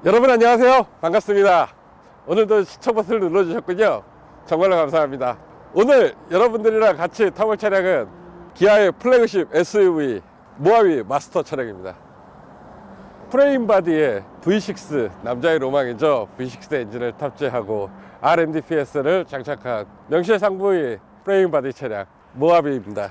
여러분 안녕하세요. 반갑습니다. 오늘도 시청 버튼을 눌러주셨군요. 정말로 감사합니다. 오늘 여러분들이랑 같이 타볼 차량은 기아의 플래그십 SUV 모하비 마스터 차량입니다. 프레임 바디에 V6, 남자의 로망이죠. V6 엔진을 탑재하고 RMDPS를 장착한 명실상부의 프레임 바디 차량 모하비입니다.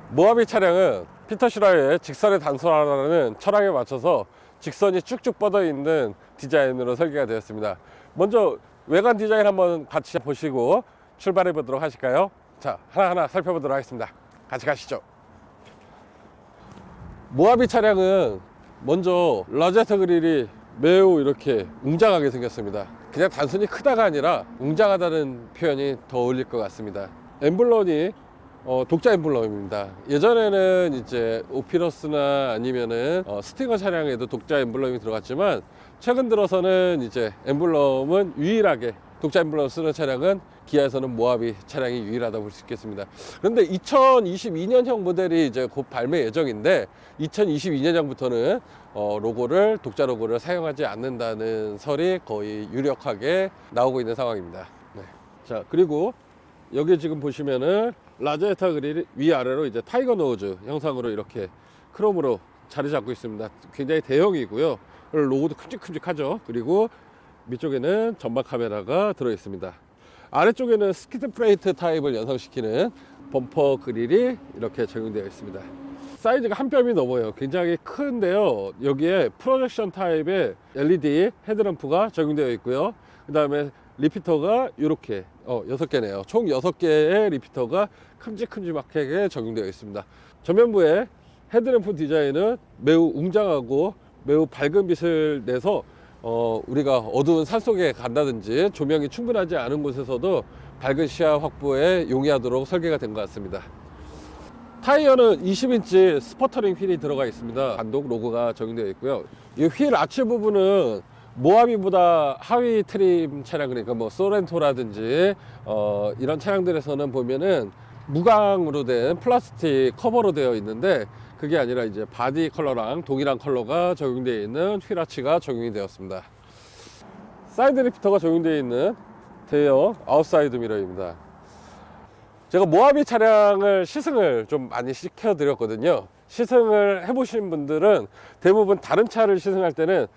모하비 차량은 피터 슈라의 직선의 단순화라는 철학에 맞춰서 직선이 쭉쭉 뻗어 있는 디자인으로 설계가 되었습니다. 먼저 외관 디자인 한번 같이 보시고 출발해 보도록 하실까요? 자, 하나하나 살펴보도록 하겠습니다. 같이 가시죠. 모하비 차량은 먼저 로제트 그릴이 매우 이렇게 웅장하게 생겼습니다. 그냥 단순히 크다가 아니라 웅장하다는 표현이 더 어울릴 것 같습니다. 엠블럼이 독자 엠블럼입니다. 예전에는 이제 오피러스나 아니면은 스팅어 차량에도 독자 엠블럼이 들어갔지만 최근 들어서는 이제 엠블럼은 유일하게 독자 엠블럼 쓰는 차량은 기아에서는 모하비 차량이 유일하다고 볼 수 있겠습니다. 그런데 2022년형 모델이 이제 곧 발매 예정인데 2022년형부터는 로고를 독자 로고를 사용하지 않는다는 설이 거의 유력하게 나오고 있는 상황입니다. 네. 자, 그리고 여기 지금 보시면은 라제타 그릴이 위아래로 이제 타이거 노즈 형상으로 이렇게 크롬으로 자리 잡고 있습니다. 굉장히 대형이고요. 로고도 큼직큼직하죠. 그리고 밑쪽에는 전방 카메라가 들어 있습니다. 아래쪽에는 스키드 플레이트 타입을 연상시키는 범퍼 그릴이 이렇게 적용되어 있습니다. 사이즈가 한 뼘이 넘어요. 굉장히 큰데요. 여기에 프로젝션 타입의 LED 헤드램프가 적용되어 있고요. 그 다음에 리피터가 이렇게 6개네요. 총 6개의 리피터가 큼직큼직하게 적용되어 있습니다. 전면부의 헤드램프 디자인은 매우 웅장하고 매우 밝은 빛을 내서 우리가 어두운 산속에 간다든지 조명이 충분하지 않은 곳에서도 밝은 시야 확보에 용이하도록 설계가 된 것 같습니다. 타이어는 20인치 스퍼터링 휠이 들어가 있습니다. 단독 로고가 적용되어 있고요. 이 휠 아치 부분은 모하비보다 하위 트림 차량, 그러니까 뭐 소렌토라든지 이런 차량들에서는 보면은 무광으로 된 플라스틱 커버로 되어 있는데 그게 아니라 이제 바디 컬러랑 동일한 컬러가 적용되어 있는 휠 아치가 적용이 되었습니다. 사이드 리프터가 적용되어 있는 대형 아웃사이드 미러입니다. 제가 모하비 차량을 시승을 좀 많이 시켜 드렸거든요. 시승을 해보신 분들은 대부분 다른 차를 시승할 때는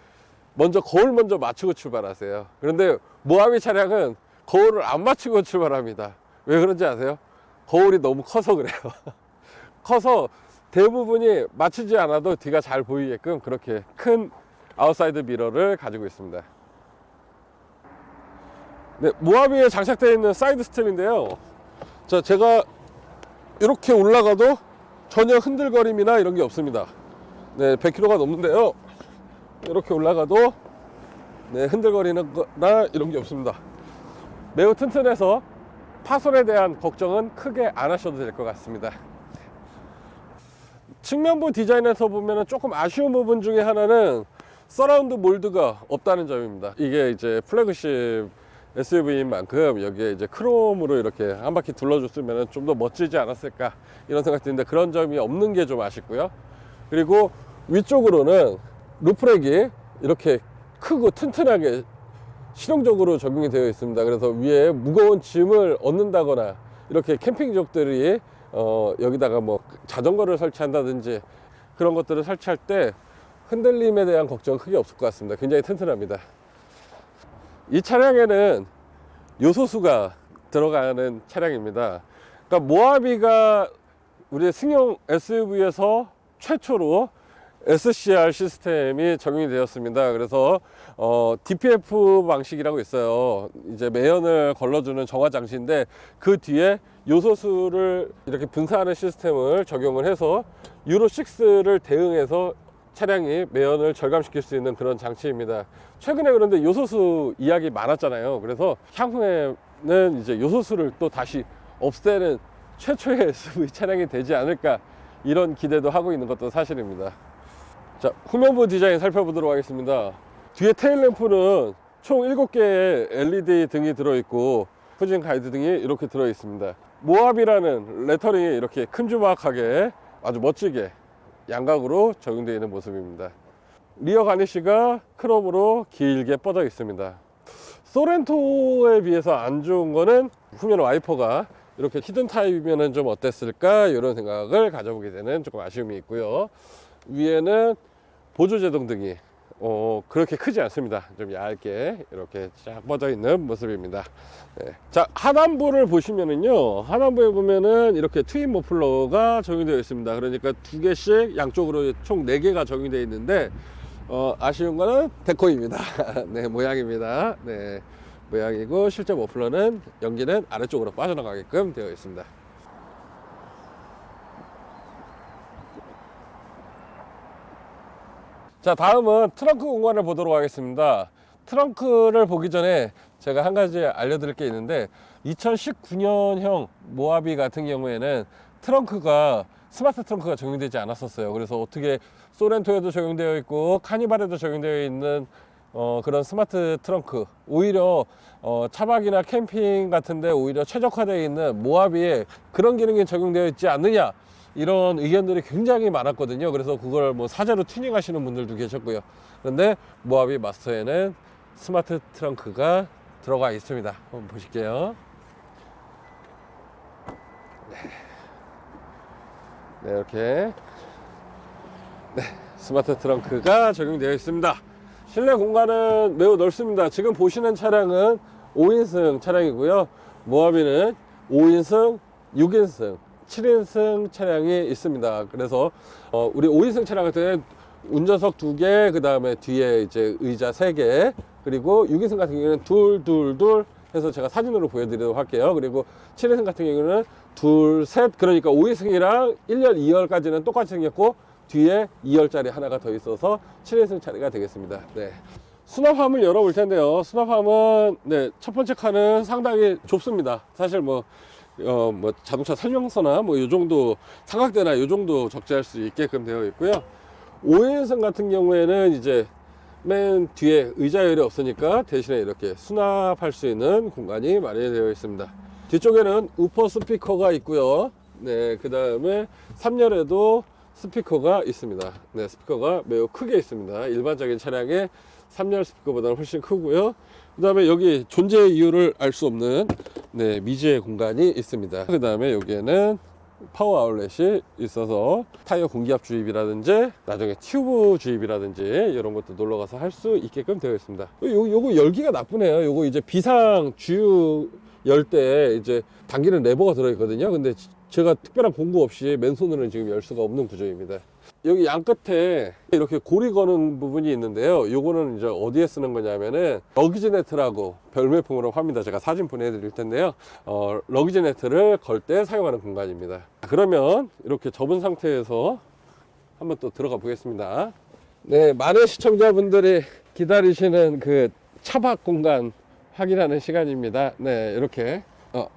먼저 거울 먼저 맞추고 출발하세요. 그런데 모하비 차량은 거울을 안 맞추고 출발합니다. 왜 그런지 아세요? 거울이 너무 커서 그래요. 커서 대부분이 맞추지 않아도 뒤가 잘 보이게끔 그렇게 큰 아웃사이드 미러를 가지고 있습니다. 네, 모하비에 장착되어 있는 사이드 스텝인데요. 자, 제가 이렇게 올라가도 전혀 흔들거림이나 이런 게 없습니다. 네, 100kg가 넘는데요. 이렇게 올라가도 흔들거리거나 이런 게 없습니다. 매우 튼튼해서 파손에 대한 걱정은 크게 안 하셔도 될 것 같습니다. 측면부 디자인에서 보면 조금 아쉬운 부분 중에 하나는 서라운드 몰드가 없다는 점입니다. 이게 이제 플래그십 SUV인 만큼 여기에 이제 크롬으로 이렇게 한 바퀴 둘러줬으면 좀 더 멋지지 않았을까 이런 생각이 드는데 그런 점이 없는 게 좀 아쉽고요. 그리고 위쪽으로는 루프렉이 이렇게 크고 튼튼하게 실용적으로 적용이 되어 있습니다. 그래서 위에 무거운 짐을 얻는다거나 이렇게 캠핑족들이 여기다가 뭐 자전거를 설치한다든지 그런 것들을 설치할 때 흔들림에 대한 걱정은 크게 없을 것 같습니다. 굉장히 튼튼합니다. 이 차량에는 요소수가 들어가는 차량입니다. 그러니까 모하비가 우리 승용 SUV에서 최초로 SCR 시스템이 적용이 되었습니다. 그래서 DPF 방식이라고 있어요. 이제 매연을 걸러주는 정화 장치인데 그 뒤에 요소수를 이렇게 분사하는 시스템을 적용을 해서 유로 6를 대응해서 차량이 매연을 절감시킬 수 있는 그런 장치입니다. 최근에 그런데 요소수 이야기 많았잖아요. 그래서 향후에는 이제 요소수를 또 다시 없애는 최초의 SUV 차량이 되지 않을까, 이런 기대도 하고 있는 것도 사실입니다. 자, 후면부 디자인 살펴보도록 하겠습니다. 뒤에 테일램프는 총 7개의 LED 등이 들어있고 후진 가이드 등이 이렇게 들어있습니다. 모하비라는 레터링이 이렇게 큼지막하게 아주 멋지게 양각으로 적용되어 있는 모습입니다. 리어 가니쉬가 크롬으로 길게 뻗어 있습니다. 소렌토에 비해서 안 좋은 거는 후면 와이퍼가 이렇게 히든 타입이면 좀 어땠을까, 이런 생각을 가져보게 되는 조금 아쉬움이 있고요. 위에는 보조제동 등이 그렇게 크지 않습니다. 좀 얇게 이렇게 쫙 뻗어 있는 모습입니다. 네. 자, 하단부를 보시면은요, 하단부에 보면은 이렇게 트윈 머플러가 적용되어 있습니다. 그러니까 2개씩 양쪽으로 총 4개가 적용되어 있는데 아쉬운 거는 데코입니다. 네, 모양입니다. 네, 모양이고 실제 머플러는 연기는 아래쪽으로 빠져나가게끔 되어 있습니다. 자, 다음은 트렁크 공간을 보도록 하겠습니다. 트렁크를 보기 전에 제가 한 가지 알려드릴 게 있는데, 2019년형 모하비 같은 경우에는 트렁크가 스마트 트렁크가 적용되지 않았었어요. 그래서 어떻게 소렌토에도 적용되어 있고 카니발에도 적용되어 있는 그런 스마트 트렁크, 오히려 차박이나 캠핑 같은데 오히려 최적화되어 있는 모하비에 그런 기능이 적용되어 있지 않느냐, 이런 의견들이 굉장히 많았거든요. 그래서 그걸 뭐 사제로 튜닝 하시는 분들도 계셨고요. 그런데 모하비 마스터에는 스마트 트렁크가 들어가 있습니다. 한번 보실게요. 네, 이렇게 스마트 트렁크가 적용되어 있습니다. 실내 공간은 매우 넓습니다. 지금 보시는 차량은 5인승 차량이고요. 모하비는 5인승, 6인승, 7인승 차량이 있습니다. 그래서 우리 5인승 차량 같은 경우는 운전석 2개, 그 다음에 뒤에 이제 의자 3개, 그리고 6인승 같은 경우는 둘 해서 제가 사진으로 보여드리도록 할게요. 그리고 7인승 같은 경우는 둘, 셋, 그러니까 5인승이랑 1열, 2열까지는 똑같이 생겼고 뒤에 2열짜리 하나가 더 있어서 7인승 차량이 되겠습니다. 네. 수납함을 열어볼 텐데요. 수납함은 첫 번째 칸은 상당히 좁습니다. 사실 뭐 자동차 설명서나 뭐 요 정도 삼각대나 요 정도 적재할 수 있게끔 되어 있고요. 5인승 같은 경우에는 이제 맨 뒤에 의자열이 없으니까 대신에 이렇게 수납할 수 있는 공간이 마련이 되어 있습니다. 뒤쪽에는 우퍼 스피커가 있고요. 네, 그 다음에 3열에도 스피커가 있습니다. 네, 스피커가 매우 크게 있습니다. 일반적인 차량의 3열 스피커보다는 훨씬 크고요. 그 다음에 여기 존재의 이유를 알 수 없는 미지의 공간이 있습니다. 그 다음에 여기에는 파워 아울렛이 있어서 타이어 공기압 주입이라든지 나중에 튜브 주입이라든지 이런 것도 놀러 가서 할 수 있게끔 되어 있습니다. 요거 열기가 나쁘네요. 요거 이제 비상 주유 열 때 이제 당기는 레버가 들어 있거든요. 근데 제가 특별한 공구 없이 맨손으로는 지금 열 수가 없는 구조입니다. 여기 양 끝에 이렇게 고리 거는 부분이 있는데요. 요거는 이제 어디에 쓰는 거냐면은 러기지 네트라고 별명품으로 합니다. 제가 사진 보내드릴 텐데요. 러기지 네트를 걸 때 사용하는 공간입니다. 그러면 이렇게 접은 상태에서 한번 또 들어가 보겠습니다. 네, 많은 시청자분들이 기다리시는 그 차박 공간 확인하는 시간입니다. 네, 이렇게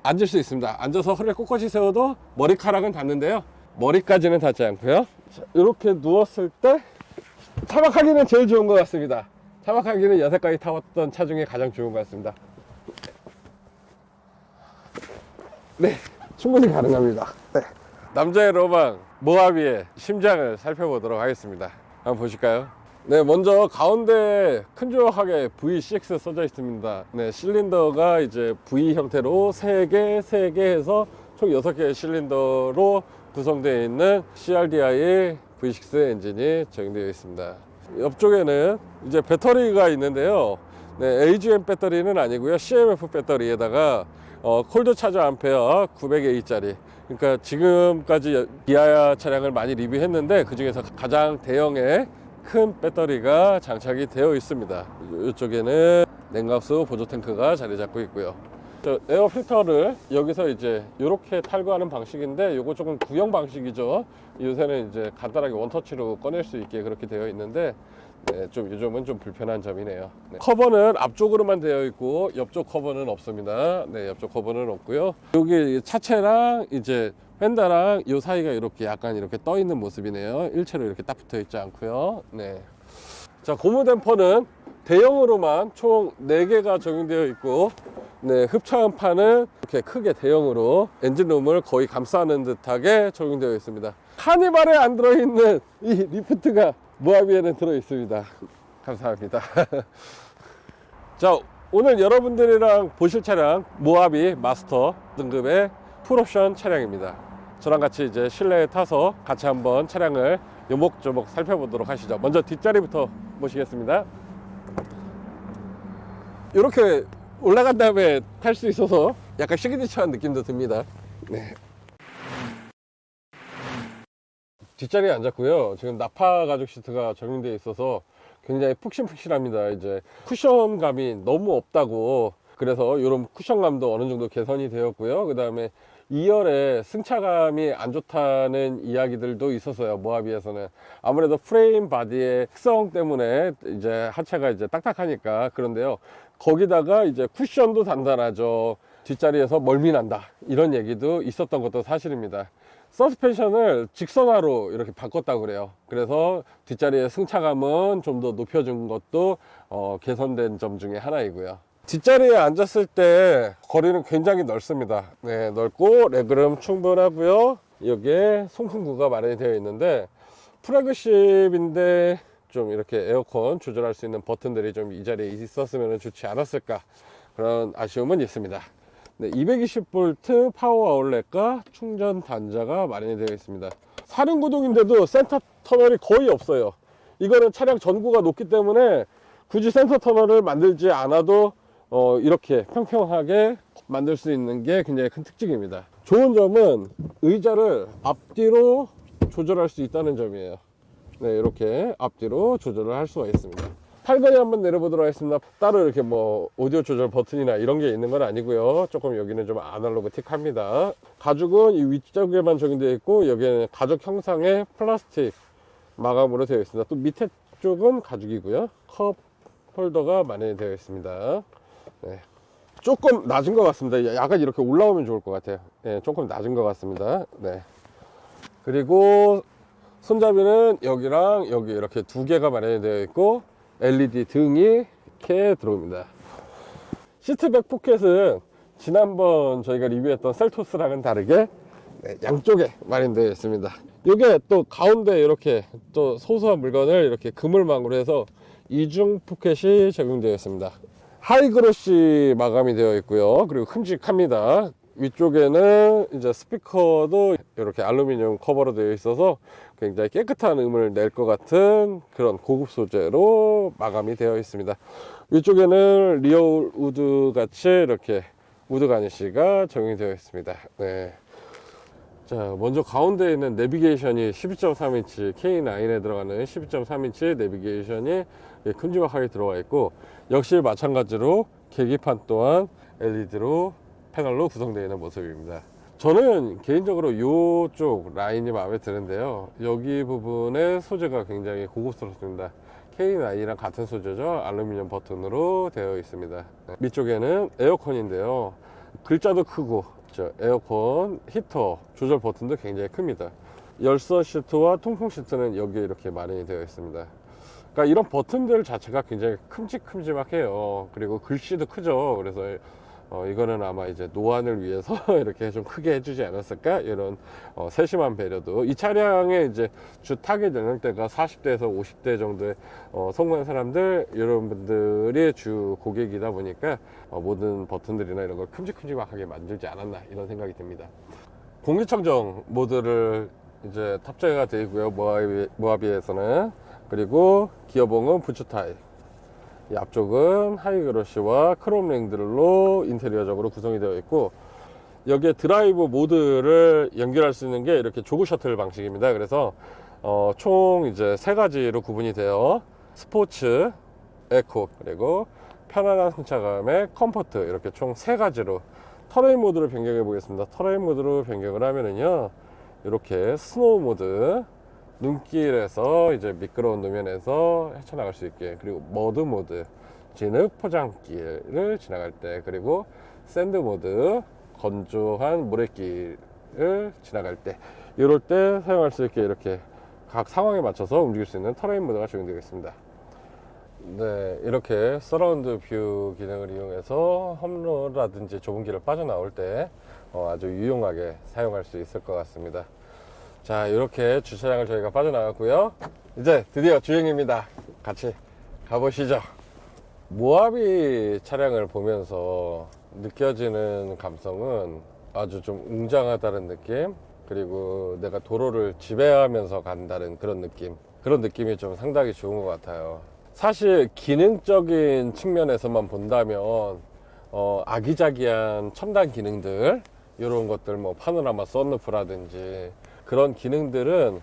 앉을 수 있습니다. 앉아서 허리를 꼿꼿이 세워도 머리카락은 닿는데요. 머리까지는 닿지 않고요. 자, 이렇게 누웠을 때 차박하기는 제일 좋은 것 같습니다. 차박하기는 여태까지 타봤던 차 중에 가장 좋은 것 같습니다. 네, 충분히 가능합니다. 네. 남자의 로망 모하비의 심장을 살펴보도록 하겠습니다. 한번 보실까요? 네, 먼저 가운데 큼지막하게 V6 써져 있습니다. 네, 실린더가 이제 V 형태로 3개 해서 총 6개의 실린더로 구성되어 있는 CRDI V6 엔진이 적용되어 있습니다. 옆쪽에는 이제 배터리가 있는데요. 네, AGM 배터리는 아니고요. CMF 배터리에다가 콜드 차저 암페어 900A짜리. 그러니까 지금까지 기아 차량을 많이 리뷰했는데 그 중에서 가장 대형의 큰 배터리가 장착이 되어 있습니다. 이쪽에는 냉각수 보조 탱크가 자리 잡고 있고요. 저 에어 필터를 여기서 이제 이렇게 탈거하는 방식인데 요거 조금 구형 방식이죠. 요새는 이제 간단하게 원터치로 꺼낼 수 있게 그렇게 되어 있는데 네, 좀 요즘은 좀 불편한 점이네요. 네. 커버는 앞쪽으로만 되어 있고 옆쪽 커버는 없습니다. 네, 옆쪽 커버는 없고요. 여기 차체랑 이제 휀다랑 이 사이가 이렇게 약간 이렇게 떠 있는 모습이네요. 일체로 이렇게 딱 붙어 있지 않고요. 네. 자, 고무 댐퍼는 대형으로만 총 4개가 적용되어 있고, 네, 흡차음파는 이렇게 크게 대형으로 엔진룸을 거의 감싸는 듯하게 적용되어 있습니다. 카니발에 안 들어있는 이 리프트가 모하비에는 들어 있습니다. 감사합니다. 자, 오늘 여러분들이랑 보실 차량 모하비 마스터 등급의 풀옵션 차량입니다. 저랑 같이 이제 실내에 타서 같이 한번 차량을 요목조목 살펴보도록 하시죠. 먼저 뒷자리부터 모시겠습니다. 이렇게 올라간 다음에 탈 수 있어서 약간 시그니처한 느낌도 듭니다. 네. 뒷자리에 앉았고요. 지금 나파 가죽 시트가 적용되어 있어서 굉장히 푹신푹신합니다. 이제 쿠션감이 너무 없다고, 그래서 이런 쿠션감도 어느 정도 개선이 되었고요. 그 다음에 2열에 승차감이 안 좋다는 이야기들도 있었어요. 모하비에서는 아무래도 프레임 바디의 특성 때문에 이제 하체가 이제 딱딱하니까. 그런데요, 거기다가 이제 쿠션도 단단하죠. 뒷자리에서 멀미 난다, 이런 얘기도 있었던 것도 사실입니다. 서스펜션을 직선화로 이렇게 바꿨다고 그래요. 그래서 뒷자리의 승차감은 좀 더 높여준 것도 개선된 점 중에 하나이고요. 뒷자리에 앉았을 때 거리는 굉장히 넓습니다. 네, 넓고 레그룸 충분하고요. 여기에 송풍구가 마련이 되어 있는데, 플래그십인데 좀 이렇게 에어컨 조절할 수 있는 버튼들이 좀 이 자리에 있었으면 좋지 않았을까, 그런 아쉬움은 있습니다. 네, 220V 파워 아울렛과 충전 단자가 마련이 되어 있습니다. 4륜구동인데도 센터 터널이 거의 없어요. 이거는 차량 전고가 높기 때문에 굳이 센터 터널을 만들지 않아도 이렇게 평평하게 만들 수 있는 게 굉장히 큰 특징입니다. 좋은 점은 의자를 앞뒤로 조절할 수 있다는 점이에요. 네, 이렇게 앞뒤로 조절을 할 수가 있습니다. 팔걸이 한번 내려보도록 하겠습니다. 따로 이렇게 뭐 오디오 조절 버튼이나 이런 게 있는 건 아니고요. 조금 여기는 좀 아날로그틱합니다. 가죽은 이 위쪽에만 적용되어 있고, 여기에는 가죽 형상의 플라스틱 마감으로 되어 있습니다. 또 밑에 쪽은 가죽이고요. 컵 홀더가 마련이 되어 있습니다. 네. 조금 낮은 것 같습니다. 약간 이렇게 올라오면 좋을 것 같아요. 네, 조금 낮은 것 같습니다. 네. 그리고 손잡이는 여기랑 여기 이렇게 2개가 마련이 되어 있고, LED 등이 이렇게 들어옵니다. 시트백 포켓은 지난번 저희가 리뷰했던 셀토스랑은 다르게 양쪽에 마련되어 있습니다. 이게 또 가운데 이렇게 또 소소한 물건을 이렇게 그물망으로 해서 이중 포켓이 적용되어 있습니다. 하이그로시 마감이 되어 있고요. 그리고 큼직합니다. 위쪽에는 이제 스피커도 이렇게 알루미늄 커버로 되어 있어서 굉장히 깨끗한 음을 낼 것 같은 그런 고급 소재로 마감이 되어 있습니다. 위쪽에는 리어 우드 같이 이렇게 우드 가니쉬가 적용이 되어 있습니다. 네. 자, 먼저 가운데 있는 내비게이션이 12.3인치 K9에 들어가는 12.3인치 내비게이션이 큼지막하게 들어가 있고, 역시 마찬가지로 계기판 또한 LED로 패널로 구성되어 있는 모습입니다. 저는 개인적으로 이쪽 라인이 마음에 드는데요, 여기 부분의 소재가 굉장히 고급스럽습니다. K9이랑 같은 소재죠. 알루미늄 버튼으로 되어 있습니다. 밑쪽에는 에어컨인데요, 글자도 크고 에어컨 히터 조절 버튼도 굉장히 큽니다. 열선 시트와 통풍 시트는 여기에 이렇게 마련이 되어 있습니다. 그러니까 이런 버튼들 자체가 굉장히 큼직큼직해요. 그리고 글씨도 크죠. 그래서 이거는 아마 이제 노안을 위해서 이렇게 좀 크게 해주지 않았을까, 이런 세심한 배려도. 이 차량에 이제 주 타겟 연령대가 40대에서 50대 정도의 성공한 사람들, 이런 분들이 주 고객이다 보니까 모든 버튼들이나 이런 걸 큼직큼직하게 만들지 않았나, 이런 생각이 듭니다. 공기청정 모드를 이제 탑재가 되어 있고요, 모하비에서는. 그리고 기어봉은 부츠 타입. 이 앞쪽은 하이그로시와 크롬 랭들로 인테리어적으로 구성이 되어 있고, 여기에 드라이브 모드를 연결할 수 있는 게 이렇게 조그 셔틀 방식입니다. 그래서 총 이제 세 가지로 구분이 되어 스포츠, 에코, 그리고 편안한 승차감의 컴포트, 이렇게 총 세 가지로 터레인 모드를 변경해 보겠습니다. 터레인 모드로 변경을 하면은요, 이렇게 스노우 모드, 눈길에서 이제 미끄러운路面에서 헤쳐나갈 수 있게, 그리고 머드 모드, 진흙 포장길을 지나갈 때, 그리고 샌드 모드, 건조한 모래길을 지나갈 때, 이럴 때 사용할 수 있게 이렇게 각 상황에 맞춰서 움직일 수 있는 터레인 모드가 적용되겠습니다. 네, 이렇게 서라운드 뷰 기능을 이용해서 험로라든지 좁은 길을 빠져나올 때 아주 유용하게 사용할 수 있을 것 같습니다. 자, 이렇게 주차장을 저희가 빠져나갔고요. 이제 드디어 주행입니다. 같이 가보시죠. 모하비 차량을 보면서 느껴지는 감성은 아주 좀 웅장하다는 느낌, 그리고 내가 도로를 지배하면서 간다는 그런 느낌이 좀 상당히 좋은 것 같아요. 사실 기능적인 측면에서만 본다면 아기자기한 첨단 기능들, 이런 것들, 뭐 파노라마 썬루프라든지 그런 기능들은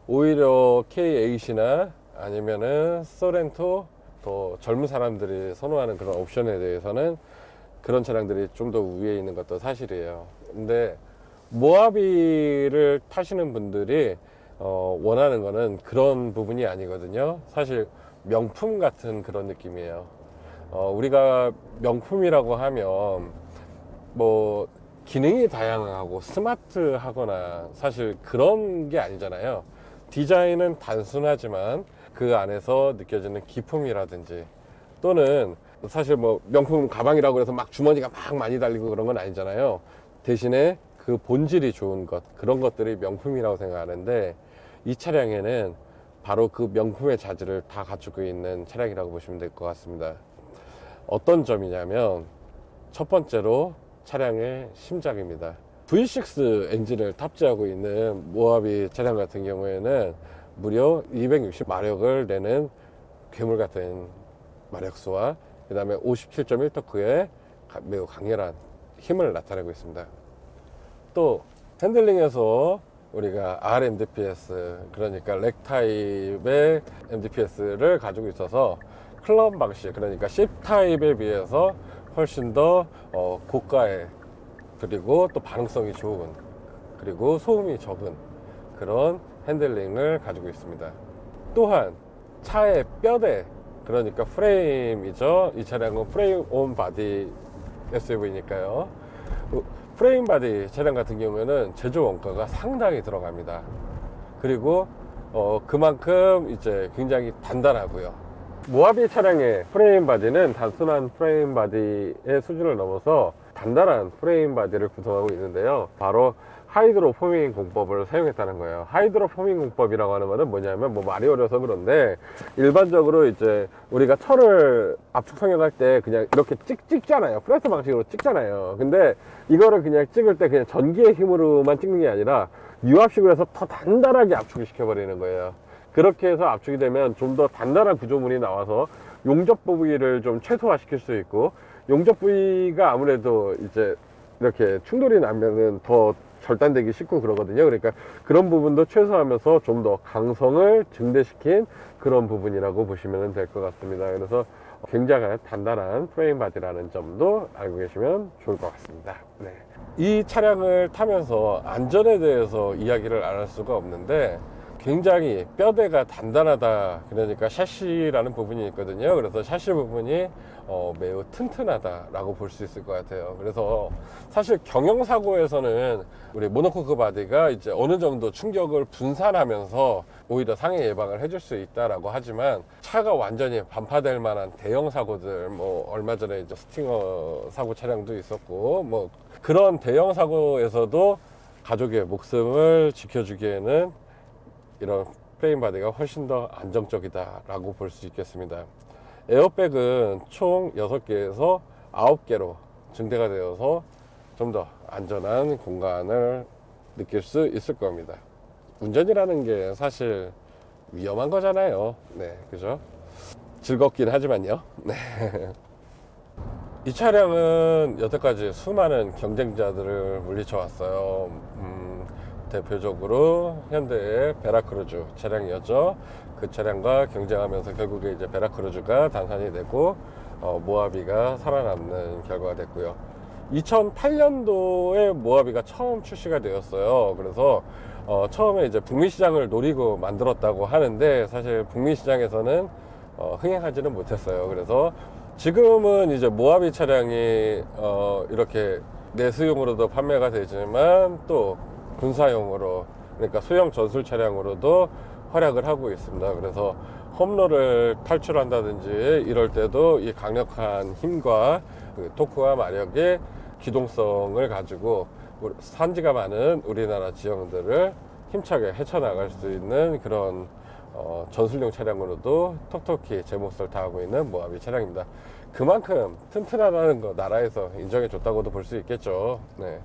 오히려 K8이나 아니면은 소렌토, 또 젊은 사람들이 선호하는 그런 옵션에 대해서는 그런 차량들이 좀 더 위에 있는 것도 사실이에요. 근데 모하비를 타시는 분들이 원하는 거는 그런 부분이 아니거든요. 사실 명품 같은 그런 느낌이에요. 우리가 명품이라고 하면 뭐 기능이 다양하고 스마트하거나 사실 그런 게 아니잖아요. 디자인은 단순하지만 그 안에서 느껴지는 기품이라든지, 또는 사실 뭐 명품 가방이라고 해서 막 주머니가 막 많이 달리고 그런 건 아니잖아요. 대신에 그 본질이 좋은 것, 그런 것들이 명품이라고 생각하는데, 이 차량에는 바로 그 명품의 자질을 다 갖추고 있는 차량이라고 보시면 될 것 같습니다. 어떤 점이냐면, 첫 번째로 차량의 심장입니다. V6 엔진을 탑재하고 있는 모하비 차량 같은 경우에는 무려 260마력을 내는 괴물 같은 마력수와 그 다음에 57.1토크의 매우 강렬한 힘을 나타내고 있습니다. 또 핸들링에서 우리가 RMDPS, 그러니까 렉 타입의 MDPS를 가지고 있어서 클럽 방식, 그러니까 C 타입에 비해서 훨씬 더 고가의, 그리고 또 반응성이 좋은, 그리고 소음이 적은 그런 핸들링을 가지고 있습니다. 또한 차의 뼈대, 그러니까 프레임이죠. 이 차량은 프레임 온 바디 SUV니까요. 프레임 바디 차량 같은 경우에는 제조 원가가 상당히 들어갑니다. 그리고 그만큼 이제 굉장히 단단하고요. 모하비 차량의 프레임 바디는 단순한 프레임 바디의 수준을 넘어서 단단한 프레임 바디를 구성하고 있는데요. 바로 하이드로 포밍 공법을 사용했다는 거예요. 하이드로 포밍 공법이라고 하는 것은 뭐냐면, 뭐 말이 어려서 그런데, 일반적으로 이제 우리가 철을 압축 성형할 때 그냥 이렇게 찍잖아요. 프레스 방식으로 찍잖아요. 근데 이거를 그냥 찍을 때 그냥 전기의 힘으로만 찍는 게 아니라 유압식으로 해서 더 단단하게 압축을 시켜버리는 거예요. 그렇게 해서 압축이 되면 좀 더 단단한 구조물이 나와서 용접 부위를 좀 최소화시킬 수 있고, 용접 부위가 아무래도 이제 이렇게 충돌이 나면은 더 절단되기 쉽고 그러거든요. 그러니까 그런 부분도 최소화하면서 좀 더 강성을 증대시킨 그런 부분이라고 보시면 될 것 같습니다. 그래서 굉장히 단단한 프레임 바디라는 점도 알고 계시면 좋을 것 같습니다. 네. 이 차량을 타면서 안전에 대해서 이야기를 안 할 수가 없는데, 굉장히 뼈대가 단단하다, 그러니까 샤시라는 부분이 있거든요. 그래서 샤시 부분이 매우 튼튼하다라고 볼 수 있을 것 같아요. 그래서 사실 경영사고에서는 우리 모노코크 바디가 이제 어느 정도 충격을 분산하면서 오히려 상해 예방을 해줄 수 있다라고 하지만, 차가 완전히 반파될 만한 대형 사고들, 뭐 얼마 전에 이제 스팅어 사고 차량도 있었고, 뭐 그런 대형 사고에서도 가족의 목숨을 지켜주기에는 이런 프레임 바디가 훨씬 더 안정적이다 라고 볼 수 있겠습니다. 에어백은 총 6개에서 9개로 증대가 되어서 좀 더 안전한 공간을 느낄 수 있을 겁니다. 운전이라는 게 사실 위험한 거잖아요. 네, 그죠? 즐겁긴 하지만요. 네. 이 차량은 여태까지 수많은 경쟁자들을 물리쳐 왔어요. 대표적으로 현대의 베라크루즈 차량이었죠. 그 차량과 경쟁하면서 결국에 이제 베라크루즈가 단산이 되고 모하비가 살아남는 결과가 됐고요. 2008년도에 모하비가 처음 출시가 되었어요. 그래서 처음에 이제 북미 시장을 노리고 만들었다고 하는데 사실 북미 시장에서는 흥행하지는 못했어요. 그래서 지금은 이제 모하비 차량이 이렇게 내수용으로도 판매가 되지만 또 군사용으로, 그러니까 소형 전술 차량으로도 활약을 하고 있습니다. 그래서 홈런을 탈출한다든지 이럴 때도 이 강력한 힘과 그 토크와 마력의 기동성을 가지고 산지가 많은 우리나라 지형들을 힘차게 헤쳐나갈 수 있는 그런 전술용 차량으로도 톡톡히 제 몫을 다하고 있는 모하비 차량입니다. 그만큼 튼튼하다는 거 나라에서 인정해 줬다고도 볼 수 있겠죠. 네.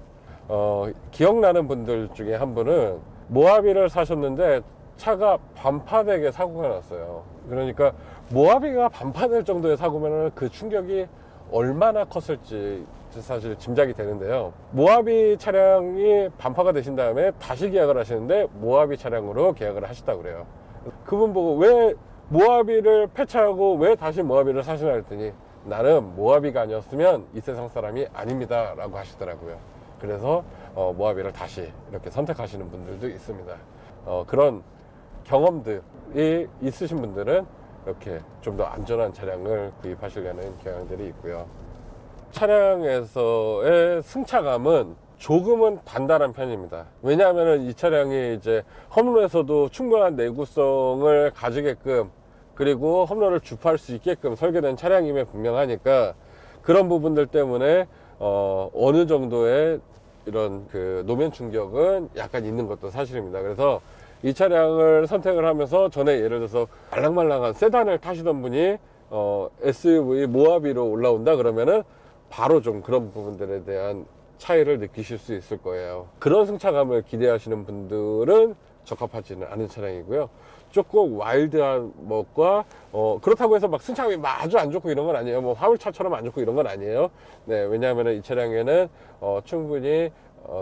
기억나는 분들 중에 한 분은 모하비를 사셨는데 차가 반파되게 사고가 났어요. 그러니까 모하비가 반파될 정도의 사고면 그 충격이 얼마나 컸을지 사실 짐작이 되는데요. 모하비 차량이 반파가 되신 다음에 다시 계약을 하시는데 모하비 차량으로 계약을 하셨다고 그래요. 그분 보고 왜 모하비를 폐차하고 왜 다시 모하비를 사시나 했더니 나는 모하비가 아니었으면 이 세상 사람이 아닙니다 라고 하시더라고요. 그래서 모하비를 다시 이렇게 선택하시는 분들도 있습니다. 그런 경험들이 있으신 분들은 이렇게 좀 더 안전한 차량을 구입하시려는 경향들이 있고요. 차량에서의 승차감은 조금은 단단한 편입니다. 왜냐하면 이 차량이 이제 홈런에서도 충분한 내구성을 가지게끔, 그리고 홈런을 주파할 수 있게끔 설계된 차량임에 분명하니까 그런 부분들 때문에 어느 정도의 이런 그 노면 충격은 약간 있는 것도 사실입니다. 그래서 이 차량을 선택을 하면서 전에 예를 들어서 말랑말랑한 세단을 타시던 분이 SUV 모하비로 올라온다 그러면은 바로 좀 그런 부분들에 대한 차이를 느끼실 수 있을 거예요. 그런 승차감을 기대하시는 분들은 적합하지는 않은 차량이고요. 조금 와일드한 것과 그렇다고 해서 막 승차감이 아주 안 좋고 이런 건 아니에요. 뭐 화물차처럼 안 좋고 이런 건 아니에요. 네, 왜냐하면 이 차량에는 충분히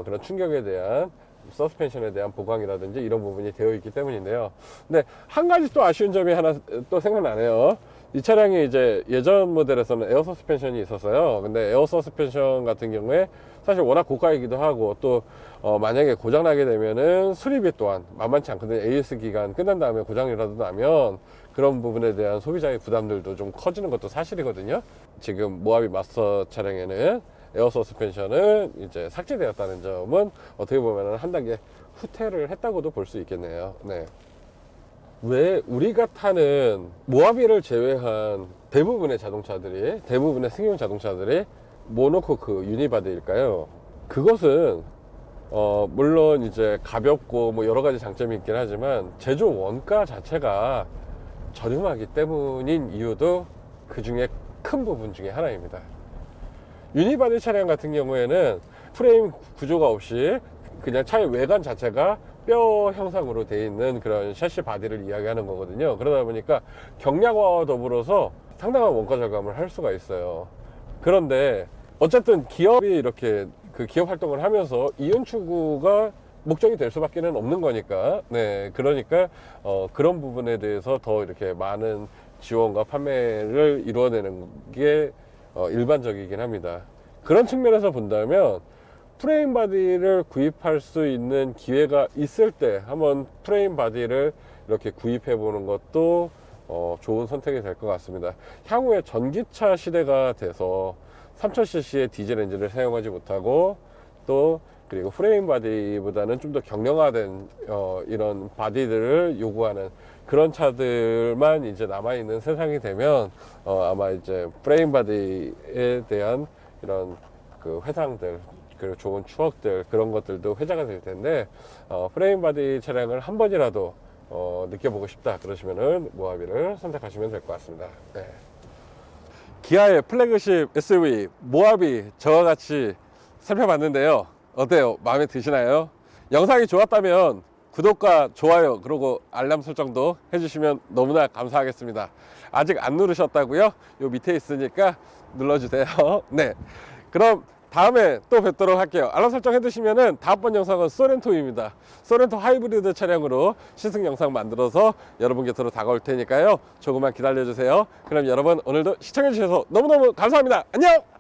그런 충격에 대한 서스펜션에 대한 보강이라든지 이런 부분이 되어 있기 때문인데요. 근데 한 가지 또 아쉬운 점이 하나 또 생각나네요. 이 차량이 이제 예전 모델에서는 에어 서스펜션이 있었어요. 근데 에어 서스펜션 같은 경우에 사실 워낙 고가이기도 하고 또 만약에 고장나게 되면은 수리비 또한 만만치 않거든요. AS 기간 끝난 다음에 고장이라도 나면 그런 부분에 대한 소비자의 부담들도 좀 커지는 것도 사실이거든요. 지금 모하비 마스터 차량에는 에어 서스펜션은 이제 삭제되었다는 점은 어떻게 보면 한 단계 후퇴를 했다고도 볼 수 있겠네요. 네. 왜 우리가 타는 모하비를 제외한 대부분의 자동차들이, 대부분의 승용 자동차들이 모노코크 유니바디일까요? 그것은 물론 이제 가볍고 뭐 여러 가지 장점이 있긴 하지만 제조 원가 자체가 저렴하기 때문인 이유도 그 중에 큰 부분 중에 하나입니다. 유니바디 차량 같은 경우에는 프레임 구조가 없이 그냥 차의 외관 자체가 뼈 형상으로 되어 있는 그런 샤시 바디를 이야기하는 거거든요. 그러다 보니까 경량화와 더불어서 상당한 원가 절감을 할 수가 있어요. 그런데 어쨌든 기업이 이렇게 그 기업 활동을 하면서 이윤 추구가 목적이 될 수밖에 없는 거니까, 네, 그러니까 그런 부분에 대해서 더 이렇게 많은 지원과 판매를 이루어내는 게 일반적이긴 합니다. 그런 측면에서 본다면 프레임 바디를 구입할 수 있는 기회가 있을 때 한번 프레임 바디를 이렇게 구입해 보는 것도 좋은 선택이 될 것 같습니다. 향후에 전기차 시대가 돼서 3000cc의 디젤 엔진을 사용하지 못하고 또 그리고 프레임 바디보다는 좀 더 경량화된 이런 바디들을 요구하는 그런 차들만 이제 남아있는 세상이 되면 아마 이제 프레임 바디에 대한 이런 그 회상들, 그리고 좋은 추억들, 그런 것들도 회자가 될 텐데 프레임 바디 차량을 한 번이라도 느껴보고 싶다 그러시면은 모하비를 선택하시면 될 것 같습니다. 네. 기아의 플래그십 SUV 모하비 저와 같이 살펴봤는데요. 어때요? 마음에 드시나요? 영상이 좋았다면 구독과 좋아요 그리고 알람 설정도 해주시면 너무나 감사하겠습니다. 아직 안 누르셨다고요? 요 밑에 있으니까 눌러주세요. 네, 그럼 다음에 또 뵙도록 할게요. 알람 설정 해두시면은 다음번 영상은 소렌토입니다. 소렌토 하이브리드 차량으로 시승 영상 만들어서 여러분 곁으로 다가올 테니까요, 조금만 기다려주세요. 그럼 여러분 오늘도 시청해주셔서 너무너무 감사합니다. 안녕.